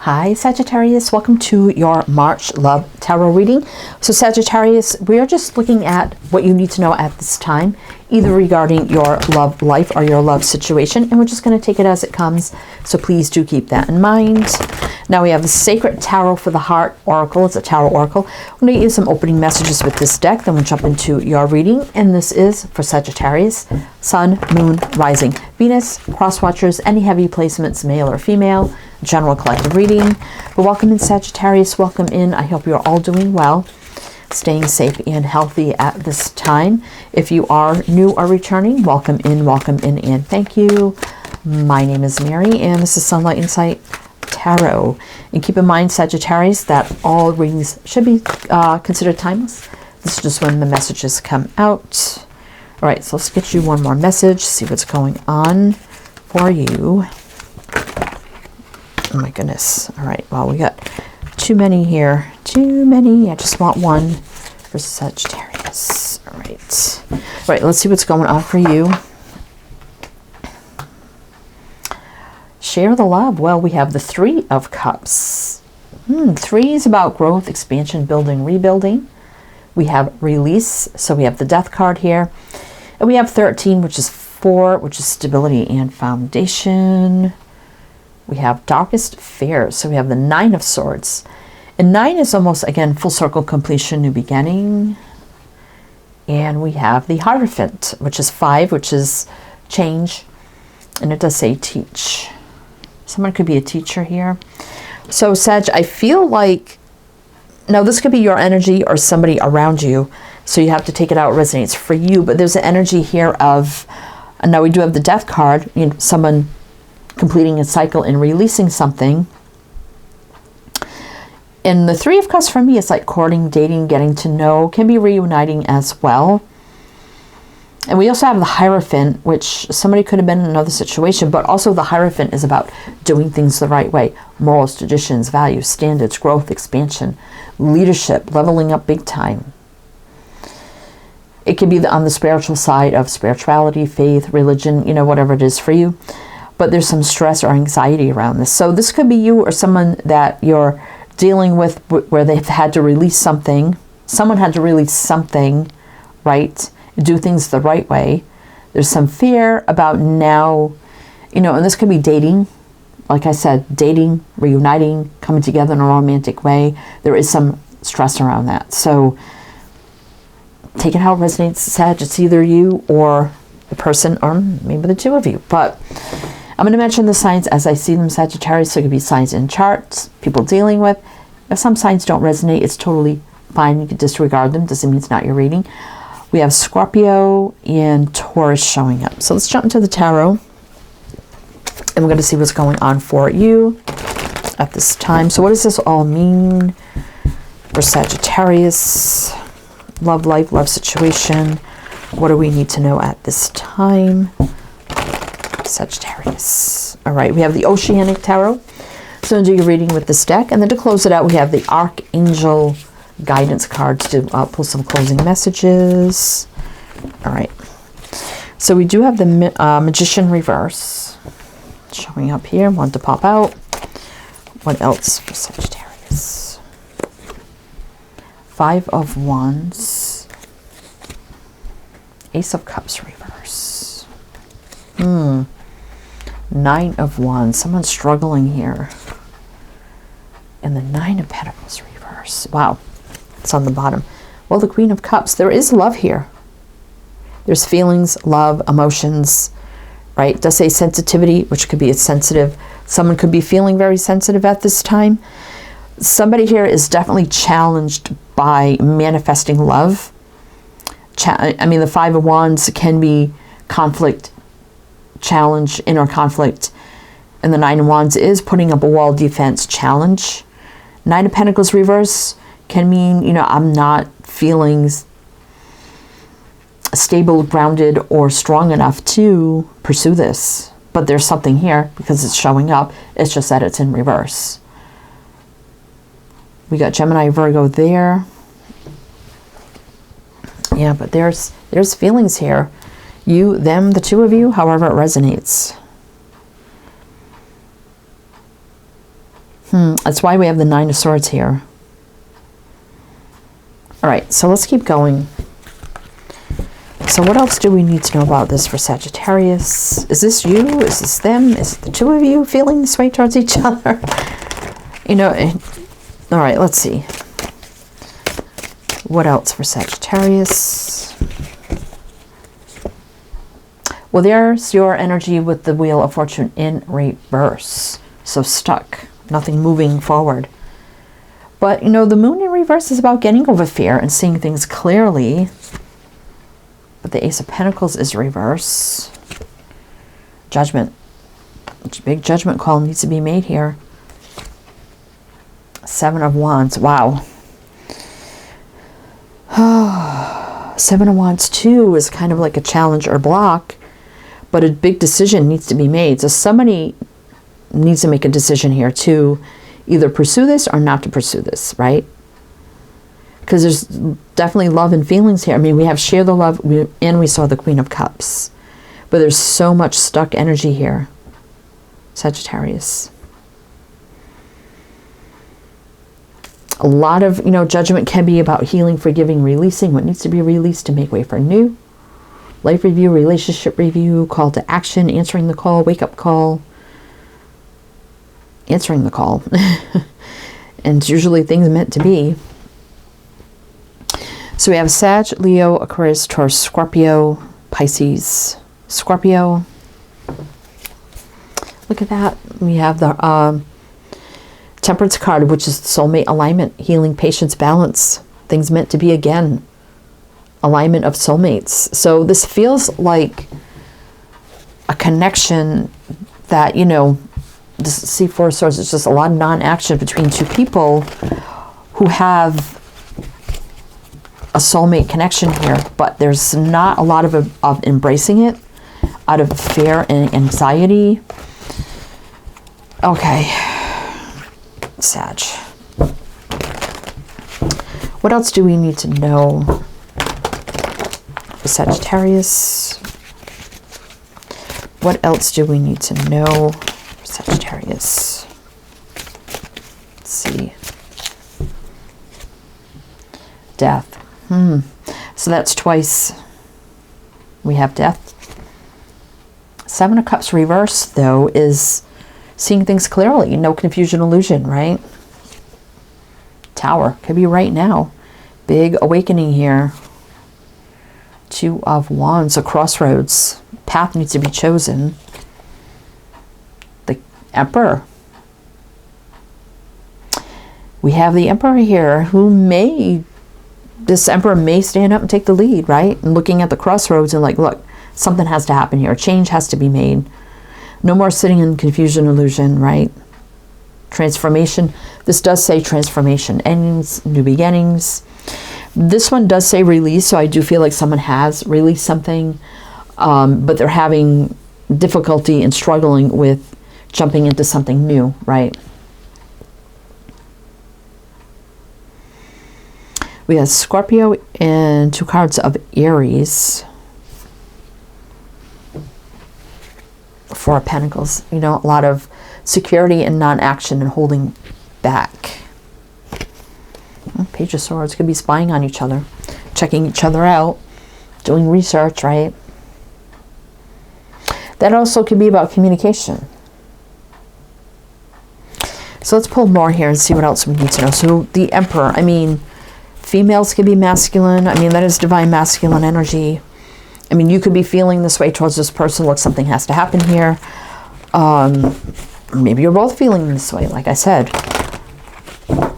Hi Sagittarius, welcome to your March Love Tarot reading. So Sagittarius, we are just looking at what you need to know at this time, either regarding your love life or your love situation, and we're just going to take it as it comes, so please do keep that in mind. Now we have the Sacred Tarot for the Heart Oracle. It's a tarot oracle. I'm going to get you some opening messages with this deck, then we'll jump into your reading, and this is for Sagittarius, Sun, Moon, Rising, Venus, cross watchers, any heavy placements, male or female, general collective reading. But welcome in Sagittarius, welcome in. I hope you're all doing well, staying safe and healthy at this time. If you are new or returning, welcome in, and thank you. My name is Mary, and this is Sunlight Insight Tarot. And keep in mind, Sagittarius, that all readings should be considered timeless. This is just when the messages come out. All right, so let's get you one more message, see what's going on for you. Oh my goodness. All right, well, we got too many here. Too many. I just want one for Sagittarius. All right. All right, let's see what's going on for you. Share the love. Well, we have the Three of Cups. Three is about growth, expansion, building, rebuilding. We have release. So we have the Death card here. And we have 13, which is 4, which is stability and foundation. We have Darkest Fears. So we have the Nine of Swords. And 9 is almost, again, full circle completion, new beginning. And we have the Hierophant, which is 5, which is change. And it does say teach. Someone could be a teacher here. So Sag, I feel like, now this could be your energy or somebody around you. So you have to take it out, it resonates for you. But there's an energy here of, and now we do have the Death card, you know, someone completing a cycle and releasing something. And the Three of Cups for me is like courting, dating, getting to know, can be reuniting as well. And we also have the Hierophant, which somebody could have been in another situation, but also the Hierophant is about doing things the right way. Morals, traditions, values, standards, growth, expansion, leadership, leveling up big time. It could be on the spiritual side of spirituality, faith, religion, you know, whatever it is for you. But there's some stress or anxiety around this. So this could be you or someone that you're dealing with where they've had to release something. Someone had to release something, right? Do things the right way. There's some fear about now, you know, and this could be dating. Like I said, dating, reuniting, coming together in a romantic way. There is some stress around that. So take it how it resonates, Sag. It's either you or the person, or maybe the two of you. But I'm going to mention the signs as I see them, Sagittarius. So it could be signs in charts, people dealing with. If some signs don't resonate, it's totally fine. You can disregard them. Doesn't mean it's not your reading. We have Scorpio and Taurus showing up. So let's jump into the tarot. And we're going to see what's going on for you at this time. So what does this all mean for Sagittarius? Love life, love situation. What do we need to know at this time? Sagittarius. All right, we have the Oceanic Tarot. So I'm going to do your reading with this deck. And then to close it out, we have the Archangel guidance cards to pull some closing messages. All right. So we do have the Magician reverse showing up here. One to pop out. What else for Sagittarius? Five of Wands. Ace of Cups reverse. Nine of Wands. Someone's struggling here. And the Nine of Pentacles reverse. Wow. It's on the bottom. Well, the Queen of Cups. There is love here. There's feelings, love, emotions, right? It does say sensitivity, which could be a sensitive. Someone could be feeling very sensitive at this time. Somebody here is definitely challenged by manifesting love. I mean, the Five of Wands can be conflict, challenge, inner conflict. And the Nine of Wands is putting up a wall, defense, challenge. Nine of Pentacles reverse can mean, you know, I'm not feeling stable, grounded, or strong enough to pursue this. But there's something here because it's showing up. It's just that it's in reverse. We got Gemini, Virgo there. Yeah, but there's feelings here. You, them, the two of you, however it resonates. That's why we have the Nine of Swords here. All right, so let's keep going. So what else do we need to know about this for Sagittarius? Is this you? Is this them? Is it the two of you feeling this way towards each other? You know, all right, let's see. What else for Sagittarius? Well, there's your energy with the Wheel of Fortune in reverse. So stuck, nothing moving forward. But, you know, the Moon in reverse is about getting over fear and seeing things clearly. But the Ace of Pentacles is reverse. Judgment. A big judgment call needs to be made here. Seven of Wands. Wow. Seven of Wands too is kind of like a challenge or block. But a big decision needs to be made. So somebody needs to make a decision here to either pursue this or not to pursue this, right? Because there's definitely love and feelings here. I mean, we have share the love, and we saw the Queen of Cups. But there's so much stuck energy here, Sagittarius. A lot of, you know, judgment can be about healing, forgiving, releasing what needs to be released to make way for new. Life review, relationship review, call to action, answering the call, wake up call. Answering the call. And it's usually things meant to be. So we have Sag, Leo, Aquarius, Taurus, Scorpio, Pisces, Scorpio. Look at that. We have the Temperance card, which is soulmate alignment, healing, patience, balance. Things meant to be again. Alignment of soulmates. So this feels like a connection that, you know, this C4 of Swords is just a lot of non-action between two people who have a soulmate connection here, but there's not a lot of embracing it out of fear and anxiety. Okay, Sag. What else do we need to know for Sagittarius? What else do we need to know for Sagittarius? Let's see. Death. So that's twice we have death. Seven of Cups reverse, though, is seeing things clearly. No confusion, illusion, right? Tower. Could be right now. Big awakening here. Two of Wands. A crossroads. Path needs to be chosen. The Emperor. We have the Emperor here who may... This Emperor may stand up and take the lead, right? And looking at the crossroads and like, look, something has to happen here. Change has to be made. No more sitting in confusion, illusion, right? Transformation. This does say transformation. Endings, new beginnings. This one does say release, so I do feel like someone has released something, but they're having difficulty and struggling with jumping into something new, right? We have Scorpio and two cards of Aries. Four of Pentacles. You know, a lot of security and non-action and holding back. Page of Swords. Could be spying on each other, checking each other out, doing research, right? That also could be about communication. So let's pull more here and see what else we need to know. So the Emperor, I mean, females can be masculine. I mean, that is divine masculine energy. I mean, you could be feeling this way towards this person. Look, something has to happen here. Maybe you're both feeling this way, like I said.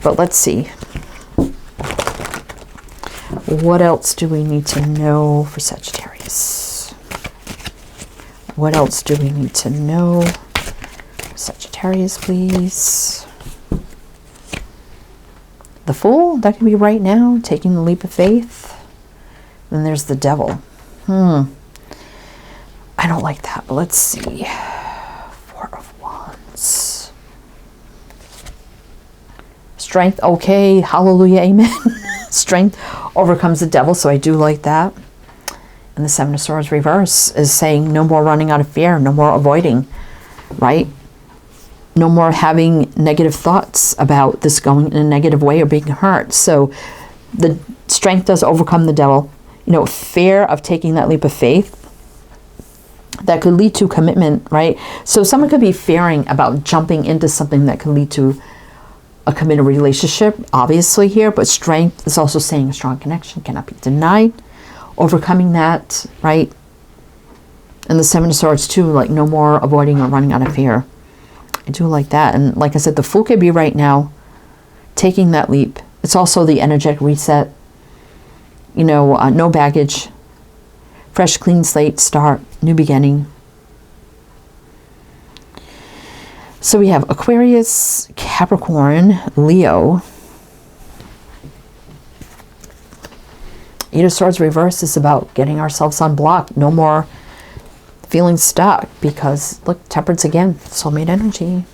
But let's see. What else do we need to know for Sagittarius? What else do we need to know for Sagittarius, please? The Fool, that can be right now, taking the leap of faith. Then there's the Devil. I don't like that, but let's see. Four of Wands. Strength, okay, hallelujah, amen. Strength overcomes the devil, so I do like that. And the Seven of Swords reverse is saying no more running out of fear, no more avoiding, right? No more having negative thoughts about this going in a negative way or being hurt. So the strength does overcome the devil. You know, fear of taking that leap of faith that could lead to commitment, right? So someone could be fearing about jumping into something that could lead to a committed relationship, obviously here, but strength is also saying a strong connection cannot be denied. Overcoming that, right? And the Seven of Swords too, like no more avoiding or running out of fear. I do like that. And like I said, the Fool could be right now taking that leap. It's also the energetic reset. You know, no baggage. Fresh, clean slate, start, new beginning. So we have Aquarius, Capricorn, Leo. Eight of Swords reverse is about getting ourselves unblocked. No more feeling stuck because, look, Temperance again, soulmate energy.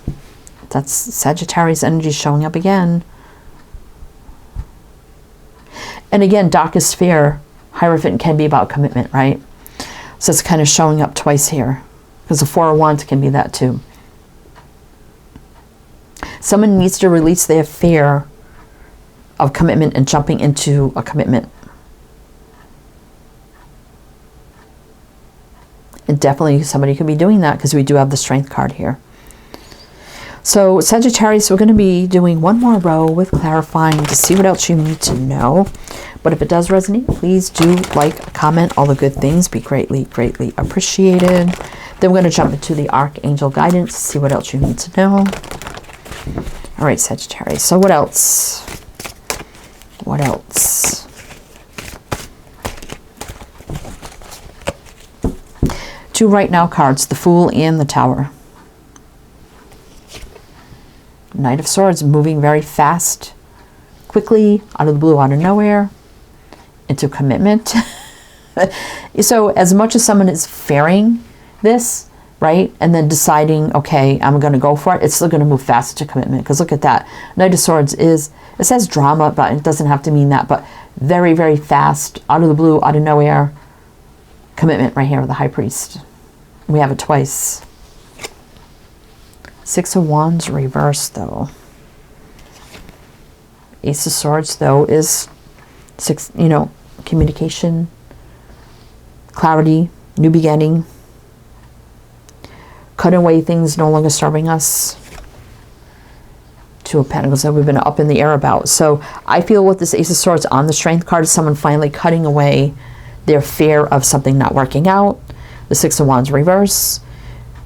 That's Sagittarius energy showing up again. And again, darkest fear, Hierophant can be about commitment, right? So it's kind of showing up twice here because the Four of Wands can be that too. Someone needs to release their fear of commitment and jumping into a commitment. And definitely somebody could be doing that because we do have the Strength card here. So Sagittarius, we're going to be doing one more row with clarifying to see what else you need to know. But if it does resonate, please do like, comment, all the good things. Be greatly, greatly appreciated. Then we're going to jump into the Archangel guidance to see what else you need to know. All right, Sagittarius. So what else? What else? Two right now cards, the Fool and the Tower. Knight of Swords, moving very fast, quickly, out of the blue, out of nowhere, into commitment. So as much as someone is fearing this, right, and then deciding, okay, I'm going to go for it, it's still going to move fast to commitment. Because look at that. Knight of Swords is, it says drama, but it doesn't have to mean that, but very, very fast, out of the blue, out of nowhere, commitment right here, the High Priest. We have it twice. Six of Wands reverse though. Ace of Swords though is communication, clarity, new beginning, cut away things no longer serving us. Two of Pentacles that we've been up in the air about. So I feel with this Ace of Swords on the Strength card is someone finally cutting away their fear of something not working out. The Six of Wands reverse,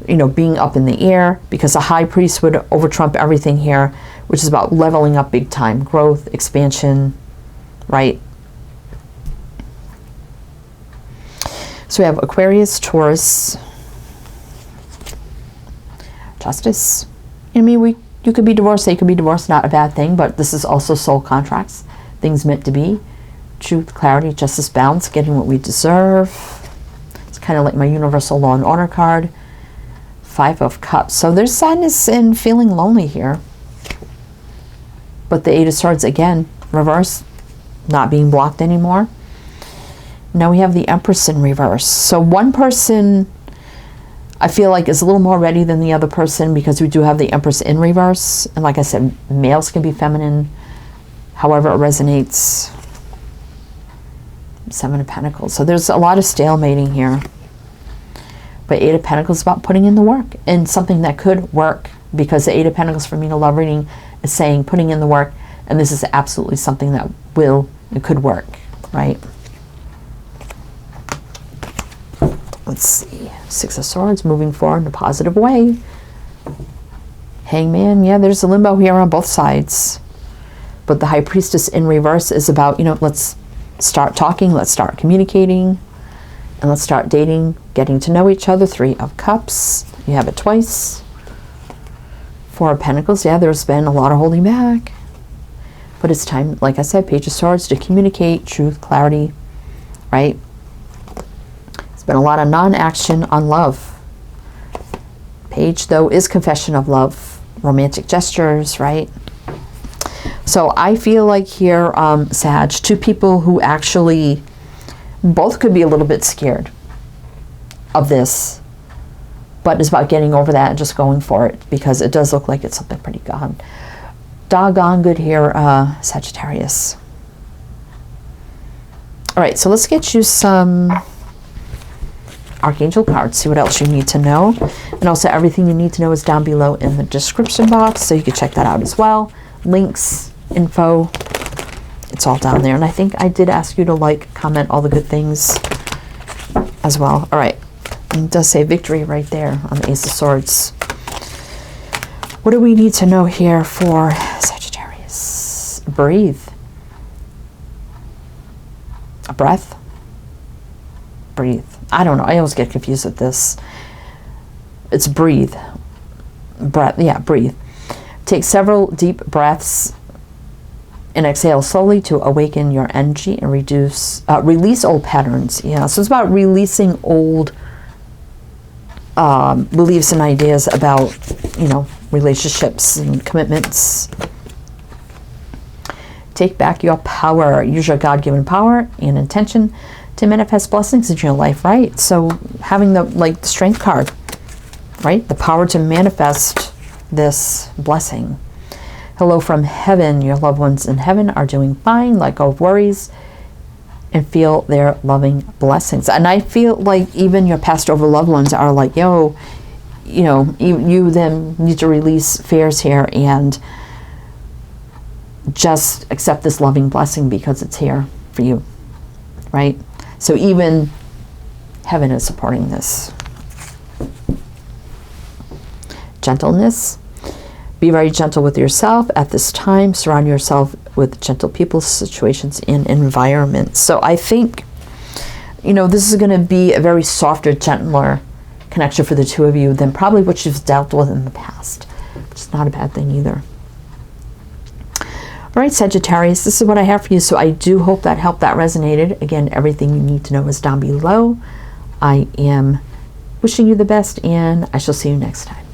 being up in the air, because the High Priest would over-trump everything here, which is about leveling up big time, growth, expansion, right? So we have Aquarius, Taurus, Justice. You could be divorced, they could be divorced, not a bad thing, but this is also soul contracts, things meant to be. Truth, clarity, justice, balance, getting what we deserve. It's kind of like my Universal Law and Order card. Five of Cups. So there's sadness and feeling lonely here. But the Eight of Swords, again, reverse, not being blocked anymore. Now we have the Empress in reverse. So one person, I feel like, is a little more ready than the other person because we do have the Empress in reverse. And like I said, males can be feminine, however it resonates. Seven of Pentacles. So there's a lot of stalemating here. But Eight of Pentacles is about putting in the work and something that could work, because the Eight of Pentacles for me in a love reading is saying putting in the work, and this is absolutely something that could work, right? Let's see. Six of Swords, moving forward in a positive way. Hangman, yeah, there's a limbo here on both sides. But the High Priestess in reverse is about, let's start talking, let's start communicating, and let's start dating, getting to know each other. Three of Cups, you have it twice. Four of Pentacles, yeah, there's been a lot of holding back. But it's time, like I said, Page of Swords, to communicate, truth, clarity, right? It's been a lot of non-action on love. Page, though, is confession of love, romantic gestures, right? So I feel like here, Sag, two people who actually both could be a little bit scared of this, but it's about getting over that and just going for it, because it does look like it's something pretty doggone good here, Sagittarius. All right, so let's get you some Archangel cards, see what else you need to know. And also everything you need to know is down below in the description box, so you can check that out as well. Links, info, it's all down there. And I think I did ask you to like, comment, all the good things as well. All right, it does say victory right there on the Ace of Swords. What do we need to know here for Sagittarius? Breathe. A breath. Breathe. I don't know. I always get confused with this. It's breathe. Breath. Yeah, breathe. Take several deep breaths and exhale slowly to awaken your energy and release old patterns. Yeah, so it's about releasing old beliefs and ideas about, you know, relationships and commitments. Take back your power. Use your God-given power and intention to manifest blessings in your life, right? So having the strength card, right? The power to manifest this blessing. Hello from heaven. Your loved ones in heaven are doing fine. Let go of worries and feel their loving blessings. And I feel like even your passed over loved ones are like, yo, you know, you then need to release fears here and just accept this loving blessing because it's here for you, right? So even heaven is supporting this. Gentleness. Be very gentle with yourself at this time. Surround yourself with gentle people, situations, and environments. So I think, you know, this is going to be a very softer, gentler connection for the two of you than probably what you've dealt with in the past, which is not a bad thing either. All right, Sagittarius, this is what I have for you. So I do hope that helped, that resonated. Again, everything you need to know is down below. I am wishing you the best, and I shall see you next time.